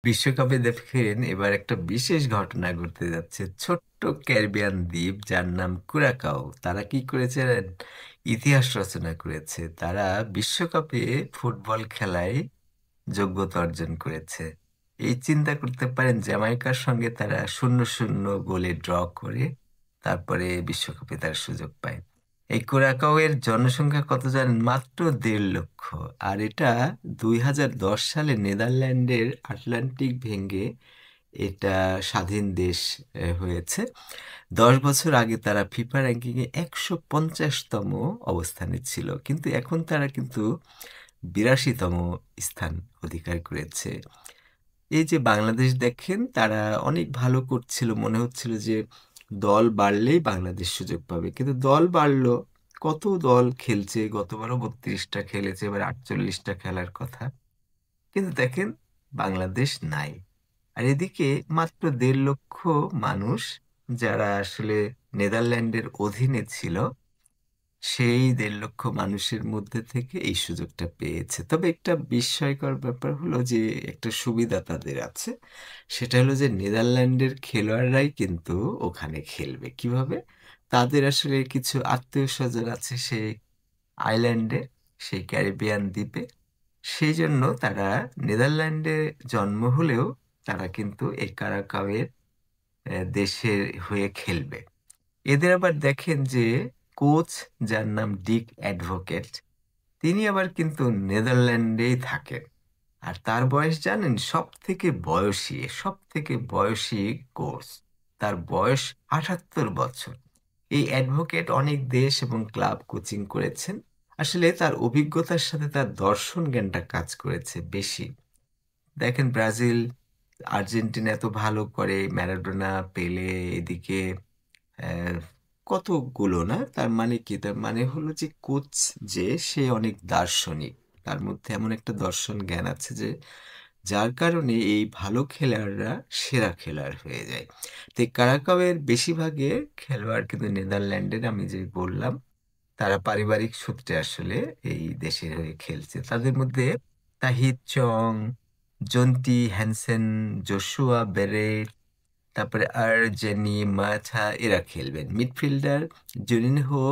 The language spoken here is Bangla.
বিশ্বকাপে দেখেন এবার একটা বিশেষ ঘটনা ঘটতে যাচ্ছে। ছোট্ট ক্যারিবিয়ান দ্বীপ যার নাম কুরাকাও, তারা কি করেছে? ইতিহাস রচনা করেছে। তারা বিশ্বকাপে ফুটবল খেলায় যোগ্যতা অর্জন করেছে। এই চিন্তা করতে পারেন, জ্যামাইকার সঙ্গে তারা 0-0 গোলে ড্র করে তারপরে বিশ্বকাপে তার সুযোগ পায়। এই কুরাকাও এর জনসংখ্যা কত জানেন? মাত্র 1.5 লক্ষ। আর এটা 2010 সালে নেদারল্যান্ডের আটলান্টিক ভেঙে এটা স্বাধীন দেশ হয়েছে। 10 বছর আগে তারা ফিফা র্যাঙ্কিংয়ে 150তম অবস্থানে ছিল, কিন্তু এখন তারা কিন্তু 82তম স্থান অধিকার করেছে। এই যে বাংলাদেশ দেখেন, তারা অনেক ভালো করছিল, মনে হচ্ছিল যে দল বাড়লেই বাংলাদেশ সুযোগ পাবে, কিন্তু দল বাড়লো, কত দল খেলছে, গতবারও 32টা খেলেছে, এবার 48টা খেলার কথা, কিন্তু দেখেন বাংলাদেশ নাই। আর এদিকে মাত্র 1.5 লক্ষ মানুষ, যারা আসলে নেদারল্যান্ডের অধীনে ছিল, সেই 1.5 লক্ষ মানুষের মধ্যে থেকে এই সুযোগটা পেয়েছে। তবে একটা বিস্ময়কর ব্যাপার হলো যে একটা সুবিধা তাদের আছে, সেটা হলো যে নেদারল্যান্ডের খেলোয়াড়রাই কিন্তু ওখানে খেলবে। কিভাবে? তাদের আসলে কিছু আত্মীয় স্বজন আছে সেই আইল্যান্ডে, সেই ক্যারিবিয়ান দ্বীপে। সেই জন্য তারা নেদারল্যান্ডে জন্ম হলেও তারা কিন্তু এই কারাকাওয়ের দেশের হয়ে খেলবে। এদের আবার দেখেন যে কোচ, যার নাম ডিক অ্যাডভোকেট, তিনি আবার কিন্তু নেদারল্যান্ডেই থাকেন। আর তার বয়স জানেন? সব থেকে বয়সী কোচ, তার বয়স 78 বছর। এই অ্যাডভোকেট অনেক দেশ এবং ক্লাব কোচিং করেছেন। আসলে তার অভিজ্ঞতার সাথে তার দর্শন জ্ঞানটা কাজ করেছে বেশি। দেখেন ব্রাজিল, আর্জেন্টিনা এত ভালো করে, ম্যারাডোনা, পেলে, এদিকে আহ, কতগুলো না, তার মানে কি? তার মানে হলো যে কোচ, যে সে অনেক দার্শনিক, তার মধ্যে এমন একটা দর্শন জ্ঞান আছে যে যার কারণে এই ভালো খেলোয়াড়রা সেরা খেলোয়াড় হয়ে যায়। তো এই কারাকাওয়ের বেশিরভাগের খেলোয়াড় কিন্তু নেদারল্যান্ডের, আমি যে বললাম, তারা পারিবারিক সূত্রে আসলে এই দেশের হয়ে খেলছে। তাদের মধ্যে তাহিদ চং, জন্টি হ্যানসেন, জোশুয়া বেরেট, তারপরে আর্জেনি মাথা, এরা খেলবেন। মিডফিল্ডার জুনিনহো